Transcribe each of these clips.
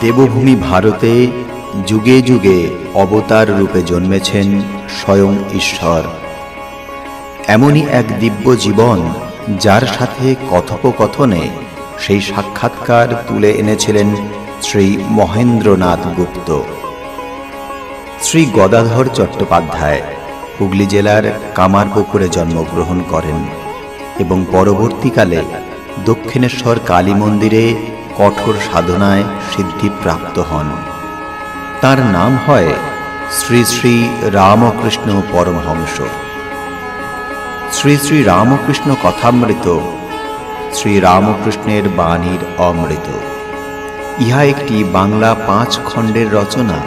দেবভূমি ভারতে যুগে যুগে অবতার রূপে জন্মেছেন স্বয়ং ঈশ্বর। এমনই এক দিব্য জীবন যার সাথে কথোপকথনে সেই সাক্ষাৎকার তুলে এনেছিলেন শ্রী মহেন্দ্রনাথ গুপ্ত। শ্রী গদাধর চট্টোপাধ্যায় হুগলি জেলার কামারপুকুরে জন্মগ্রহণ করেন এবং পরবর্তীকালে দক্ষিণেশ্বর কালী মন্দিরে কঠোর সাধনায় সিদ্ধিপ্রাপ্ত হন। তার নাম হয় শ্রী শ্রী রামকৃষ্ণ পরমহংস। শ্রী শ্রী রামকৃষ্ণ কথামৃত শ্রী রামকৃষ্ণের বাণীর অমৃত, ইহা একটি বাংলা 5 খণ্ডের রচনা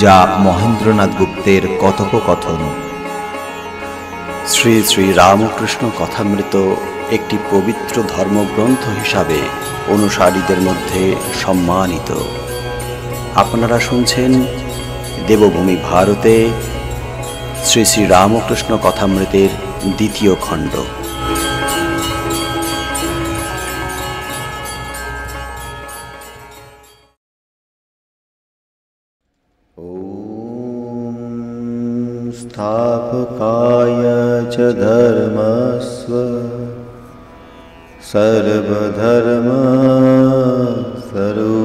যা মহেন্দ্রনাথ গুপ্তের কথোপকথন। শ্রী শ্রী রামকৃষ্ণ কথামৃত একটি পবিত্র ধর্মগ্রন্থ হিসাবে অনুসারীদের মধ্যে সম্মানিত। আপনারা শুনছেন দেবভূমি ভারতে শ্রী শ্রী রামকৃষ্ণ কথামৃতের 2য় খণ্ড। स्थापकाय च धर्मस्य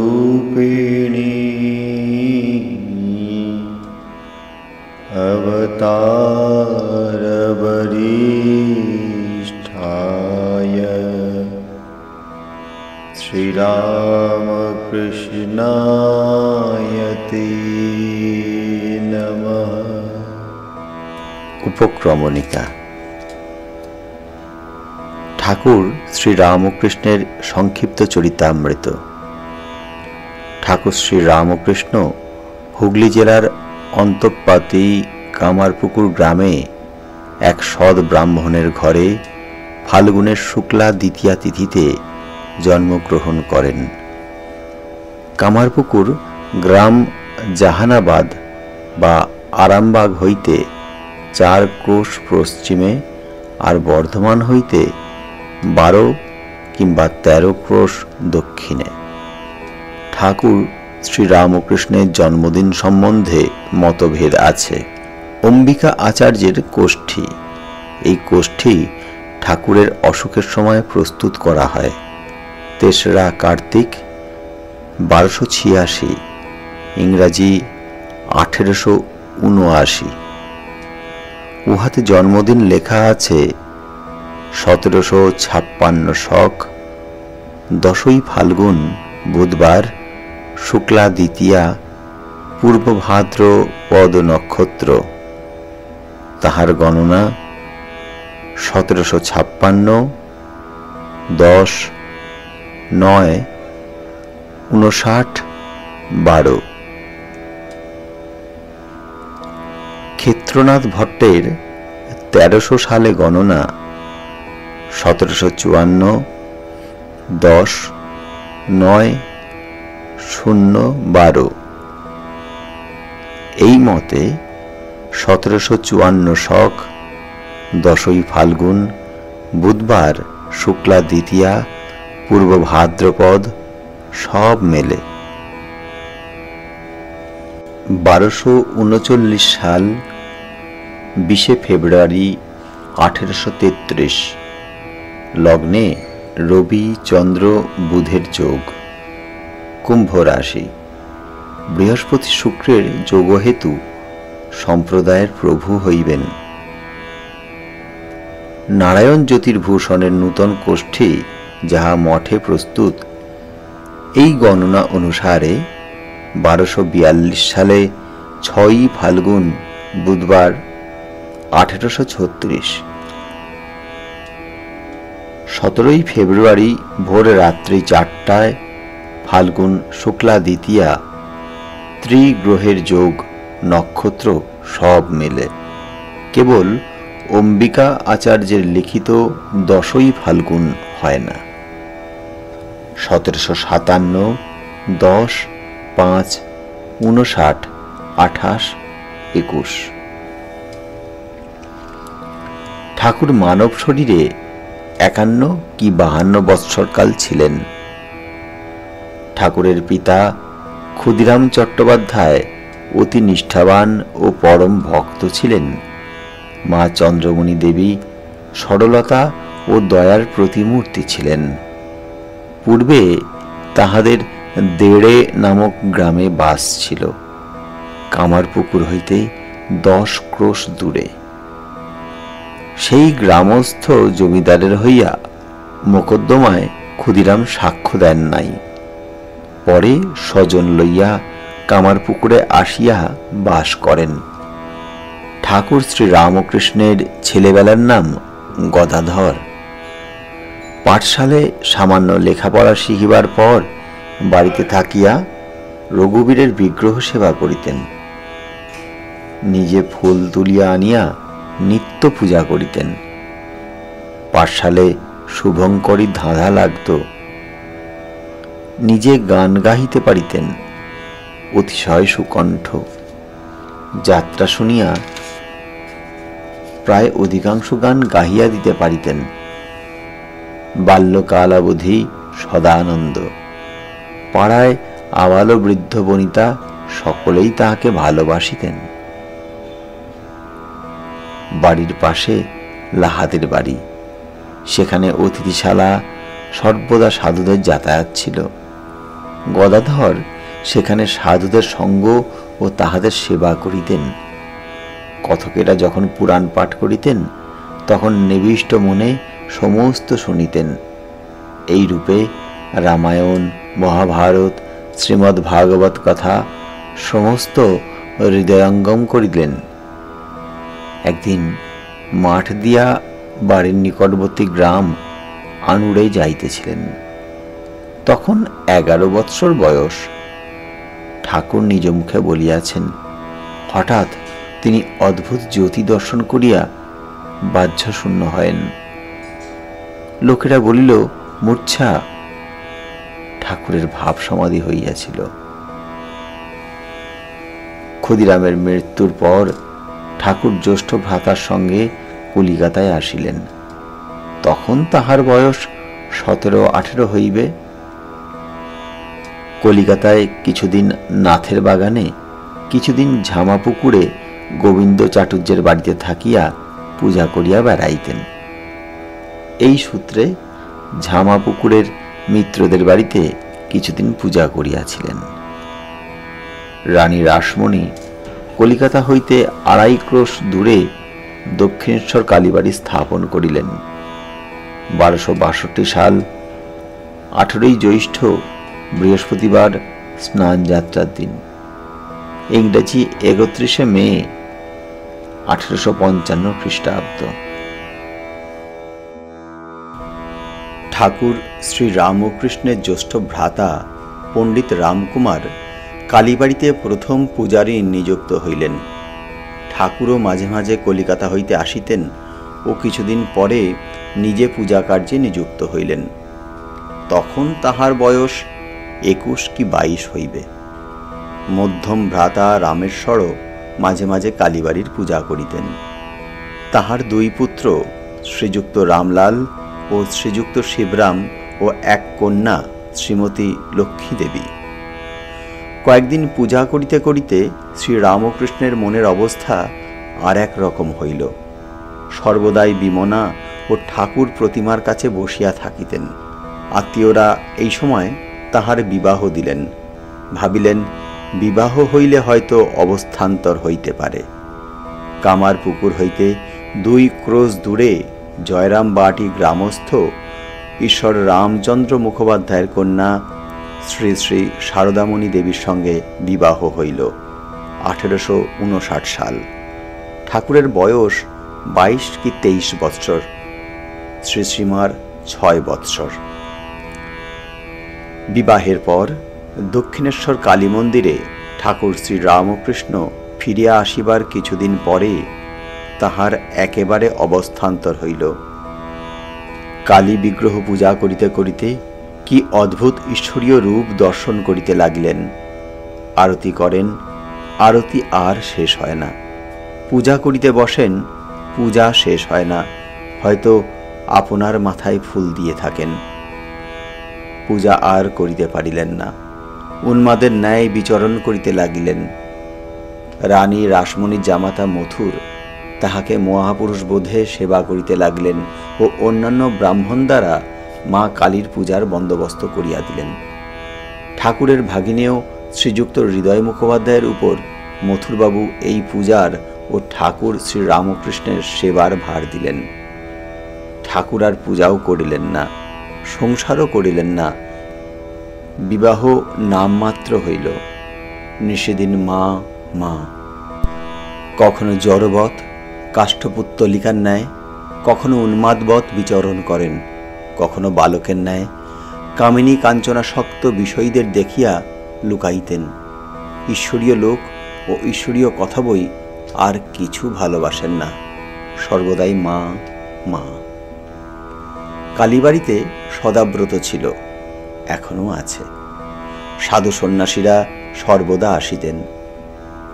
सर्वधर्मस्वरूपिणी अवतारवरिष्ठाय श्रीरामकृष्णाय ते नमः। উপক্রমণিকা। ঠাকুর শ্রী রামকৃষ্ণের সংক্ষিপ্ত চরিতামৃত। ঠাকুর শ্রী রামকৃষ্ণ হুগলি জেলার অন্তঃপাতি কামারপুকুর গ্রামে এক সৎ ব্রাহ্মণের ঘরে ফাল্গুনের শুক্লা দ্বিতীয়া তিথিতে জন্মগ্রহণ করেন। কামারপুকুর গ্রাম জাহানাবাদ বা আরামবাগ হইতে 4 ক্রোশ পশ্চিমে আর বর্ধমান হইতে 12 কিংবা 13 ক্রোশ দক্ষিণে। ঠাকুর শ্রী রামকৃষ্ণের জন্মদিন সম্বন্ধে মতভেদ আছে। অম্বিকা আচার্যের কোষ্ঠী, এই কোষ্ঠী ঠাকুরের অসুখের সময় প্রস্তুত করা হয় 3রা কার্তিক 1286, ইংরাজি 1879। উহাতে জন্মদিন লেখা আছে 1756 শক 10ই ফাল্গুন বুধবার শুক্লা দ্বিতীয়া পূর্ব ভাদ্রপদ নক্ষত্র। তাহার গণনা 1756 10 9 59 12। ক্ষেত্রনাথ ভট্টের 1300 সালে গণনা 1754 10 9 0 12। এই মতে 1754 শক 10ই ফাল্গুন বুধবার শুক্লা দ্বিতীয়া পূর্ব ভাদ্রপদ সব মেলে। 1239 সাল 20 ফেব্রুয়ারি 1833 লগ্নে রবি চন্দ্র বুধের যোগ, কুম্ভ রাশি। বৃহস্পতি শুক্রের যোগহেতু সম্প্রদায়ের প্রভু হইবেন। নারায়ণ জ্যোতির্ভূষণের নূতন কোষ্ঠী যাহা মঠে প্রস্তুত, এই গণনা অনুসারে 1242 সালে 6ই ফাল্গুন বুধবার 1836, 17ই ফেব্রুয়ারি ভোর রাত্রি 4টায় ফাল্গুন শুক্লা দ্বিতীয়া ত্রিগ্রহের যোগ নক্ষত্র সব মেলে। কেবল অম্বিকা আচার্যের লিখিত 10ই ফাল্গুন হয় না। 1757 10 5 59 28 21। ঠাকুর মানব শরীরে 51 কি 52 বৎসরকাল ছিলেন। ঠাকুরের পিতা ক্ষুদিরাম চট্টোপাধ্যায় অতি নিষ্ঠাবান ও পরম ভক্ত ছিলেন। মা চন্দ্রমণি দেবী সরলতা ও দয়ার প্রতিমূর্তি ছিলেন। পূর্বে তাহাদের দেড়ে নামক গ্রামে বাস ছিল, কামারপুকুর হইতে 10 ক্রোশ দূরে। সেই গ্রামস্থ জমিদারের হইয়া মোকদ্দমায় ক্ষুদিরাম সাক্ষ্য দেন নাই। পরে স্বজন লইয়া কামারপুকুরে আসিয়া বাস করেন। ঠাকুর শ্রী রামকৃষ্ণের ছেলেবেলার নাম গদাধর। পাঠশালে সামান্য লেখাপড়া শিখিবার পর বাড়িতে থাকিয়া রঘুবীরের বিগ্রহ সেবা করিতেন। নিজে ফুল তুলিয়া আনিয়া নিত্য পূজা করিতেন। পাঠশালে শুভঙ্করী ধাঁধা লাগত। নিজে গান গাহিতে পারিতেন, অতিশয় সুকণ্ঠ। যাত্রা শুনিয়া প্রায় অধিকাংশ গান গাহিয়া দিতে পারিতেন। বাল্যকালাবধি সদানন্দ। পাড়ায় আবাল বৃদ্ধ বনিতা সকলেই তাহাকে ভালোবাসিতেন। বাড়ির পাশে লাহাদের বাড়ি, সেখানে অতিথিশালা, সর্বদা সাধুদের যাতায়াত ছিল। গদাধর সেখানে সাধুদের সঙ্গ ও তাহাদের সেবা করিতেন। কথকেরা যখন পুরাণ পাঠ করিতেন তখন নিবিষ্ট মনে সমস্ত শুনিতেন। এই রূপে রামায়ণ, মহাভারত, শ্রীমদ্ ভাগবত কথা সমস্ত হৃদয়ঙ্গম করিলেন। একদিন মাঠ দিয়া বাড়ির নিকটবর্তী গ্রাম আনুড়ে যাইতেছিলেন। তখন 11 বৎসর বয়স। ঠাকুর নিজ মুখে বলিয়াছেন, হঠাৎ তিনি অদ্ভুত জ্যোতি দর্শন করিয়া বাহ্যশূন্য হয়েন। লোকেরা বলিল, মূর্ছা। ঠাকুরের ভাব সমাধি হইয়াছিল। ক্ষুদিরামের মৃত্যুর পর ঠাকুর জ্যেষ্ঠ ভ্রাতার সঙ্গে কলিকাতায় আসিলেন। তখন তাহার বয়স 17-18 হইবে। কলিকাতায় কিছুদিন নাথের বাগানে, কিছুদিন ঝামাপুকুরে গোবিন্দ চাটুর্যের বাড়িতে থাকিয়া পূজা করিয়া বেড়াইতেন। এই সূত্রে ঝামাপুকুরের মিত্রদের বাড়িতে কিছুদিন পূজা করিয়াছিলেন। রানী রাসমণি কলিকাতা হইতে 2.5 ক্রোশ দূরে দক্ষিণেশ্বর কালীবাড়ি স্থাপন করিলেন। 1262 সাল 18 জ্যৈষ্ঠ বৃহস্পতিবার স্নান যাত্রার দিন, ইংরেজি 31 মে 1855 খ্রিস্টাব্দ। ঠাকুর শ্রী রামকৃষ্ণের জ্যেষ্ঠ ভ্রাতা পণ্ডিত রামকুমার কালীবাড়িতে প্রথম পূজারী নিযুক্ত হইলেন। ঠাকুরও মাঝে মাঝে কলিকাতা হইতে আসিতেন ও কিছুদিন পরে নিজে পূজা কার্যে নিযুক্ত হইলেন। তখন তাহার বয়স 21 কি 22 হইবে। মধ্যম ভ্রাতা রামেশ্বরও মাঝে মাঝে কালীবাড়ির পূজা করিতেন। তাহার 2 পুত্র শ্রীযুক্ত রামলাল ও শ্রীযুক্ত শিবরাম ও এক কন্যা শ্রীমতী লক্ষ্মী দেবী। কয়েকদিন পূজা করিতে করিতে শ্রী রামকৃষ্ণের মনের অবস্থা আর এক রকম হইল। সর্বদাই বিমনা ও ঠাকুর প্রতিমার কাছে বসিয়া থাকিতেন। আত্মীয়রা এই সময় তাহার বিবাহ দিলেন। ভাবিলেন, বিবাহ হইলে হয়তো অবস্থান্তর হইতে পারে। কামারপুকুর হইতে 2 ক্রোশ দূরে জয়রাম বাটি গ্রামস্থ ঈশ্বর রামচন্দ্র মুখোপাধ্যায়ের কন্যা শ্রী শ্রী শারদামণি দেবীর সঙ্গে বিবাহ হইল 1859 সাল। ঠাকুরের বয়স 22 কি 23 বৎসর, শ্রী শ্রীমার 6 বৎসর। বিবাহের পর দক্ষিণেশ্বর কালী মন্দিরে ঠাকুর শ্রী রামকৃষ্ণ ফিরিয়া আসিবার কিছুদিন পরে তাহার একেবারে অবস্থান্তর হইল। কালী বিগ্রহ পূজা করিতে করিতে কি অদ্ভুত ঈশ্বরীয় রূপ দর্শন করিতে লাগিলেন। আরতি করেন, আরতি আর শেষ হয় না। পূজা করিতে বসেন, পূজা শেষ হয় না। হয়তো আপনার মাথায় ফুল দিয়ে থাকেন। পূজা আর করিতে পারিলেন না। উন্মাদের ন্যায় বিচরণ করিতে লাগিলেন। রানী রাসমণির জামাতা মথুর তাহাকে মহাপুরুষ বোধে সেবা করিতে লাগিলেন ও অন্যান্য ব্রাহ্মণ দ্বারা মা কালীর পূজার বন্দোবস্ত করিয়া দিলেন। ঠাকুরের ভাগিনেও শ্রীযুক্ত হৃদয় মুখোপাধ্যায়ের উপর মথুরবাবু এই পূজার ও ঠাকুর শ্রী রামকৃষ্ণের সেবার ভার দিলেন। ঠাকুর আর পূজাও করিলেন না, সংসারও করিলেন না। বিবাহ নামমাত্র হইল। নিষেদিন মা মা। কখনো জড়বৎ কাষ্ঠপুত্তলিকার ন্যায়, কখনো উন্মাদবৎ বিচরণ করেন, কখনো বালকের ন্যায় কামিনী কাঞ্চনাসক্ত বিষয়ীদের দেখিয়া লুকাইতেন। ঈশ্বরীয় লোক ও ঈশ্বরীয় কথা বই আর কিছু ভালোবাসেন না, সর্বদাই মা মা। কালীবাড়িতে সদাব্রত ছিল, এখনও আছে। সাধু সন্ন্যাসীরা সর্বদা আসিতেন।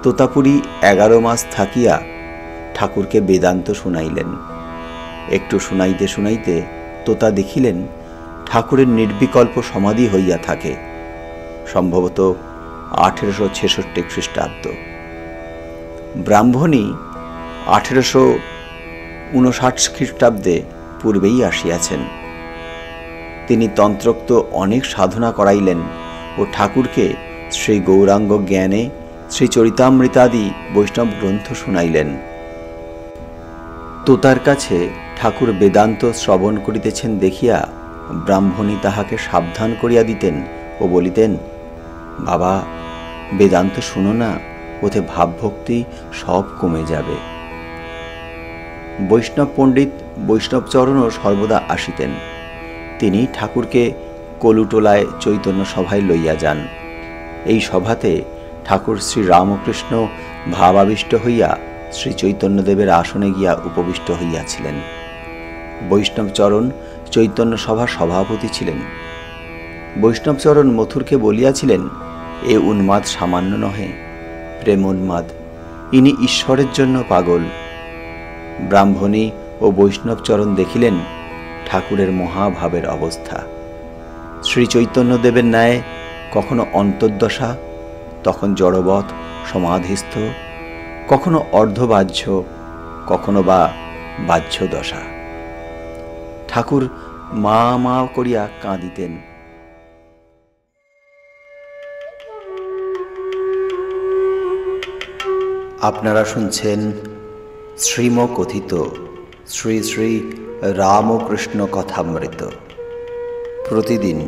তোতাপুরী 11 মাস থাকিয়া ঠাকুরকে বেদান্ত শুনাইলেন। একটু শুনাইতে শুনাইতে তোতা দেখিলেন ঠাকুরের নির্বিকল্প সমাধি হইয়া থাকে, সম্ভবত 1866 খ্রিস্টাব্দ। ব্রাহ্মণী 1859 খ্রিস্টাব্দে পূর্বেই আসিয়াছেন। তিনি তন্ত্রোক্ত অনেক সাধনা করাইলেন ও ঠাকুরকে শ্রী গৌরাঙ্গ জ্ঞানে শ্রী চরিতামৃতাদি বৈষ্ণব গ্রন্থ শুনাইলেন। তোতার কাছে ঠাকুর বেদান্ত শ্রবণ করিতেছেন দেখিয়া ব্রাহ্মণী তাহাকে সাবধান করিয়া দিতেন ও বলিতেন, বাবা, বেদান্ত শুনো না, ওতে ভাবভক্তি সব কমে যাবে। বৈষ্ণব পণ্ডিত বৈষ্ণবচরণও সর্বদা আসিতেন। তিনি ঠাকুরকে কলুটোলায় চৈতন্য সভায় লইয়া যান। এই সভাতে ঠাকুর শ্রী রামকৃষ্ণ ভাবাবিষ্ট হইয়া শ্রী চৈতন্যদেবের আসনে গিয়া উপবিষ্ট হইয়াছিলেন। বৈষ্ণবচরণ চৈতন্য সভার সভাপতি ছিলেন। বৈষ্ণবচরণ মথুরকে বলিয়াছিলেন, এ উন্মাদ সামান্য নহে, প্রেমোন্মাদ, ইনি ঈশ্বরের জন্য পাগল। ব্রাহ্মণী ও বৈষ্ণবচরণ দেখিলেন ঠাকুরের মহাভাবের অবস্থা। শ্রী চৈতন্যদেবের ন্যায় কখনো অন্তর্দশা, তখন জড়বৎ সমাধিস্থ, কখনো অর্ধবাহ্য, কখনো বা বাহ্য দশা। ঠাকুর মা মা করিয়া কাঁদিতেন। আপনারা শুনছেন শ্রীমকথিত শ্রী শ্রী রামকৃষ্ণ কথামৃত। প্রতিদিন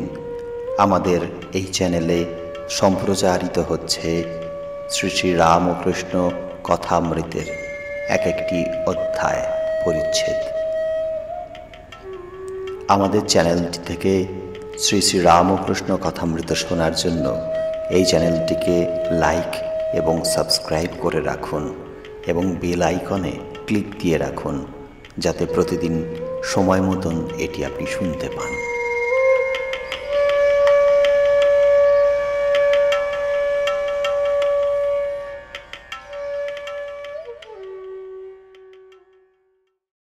আমাদের এই চ্যানেলে সম্প্রচারিত হচ্ছে শ্রী শ্রী রামকৃষ্ণ কথামৃতের এক একটি অধ্যায় পরিচ্ছেদ। আমাদের চ্যানেলটি থেকে শ্রী শ্রী রামকৃষ্ণ কথামৃত শোনার জন্য এই চ্যানেলটিকে লাইক এবং সাবস্ক্রাইব করে রাখুন এবং বেল আইকনে ক্লিক দিয়ে রাখুন, যাতে প্রতিদিন সময় মতন এটি আপনি শুনতে পান।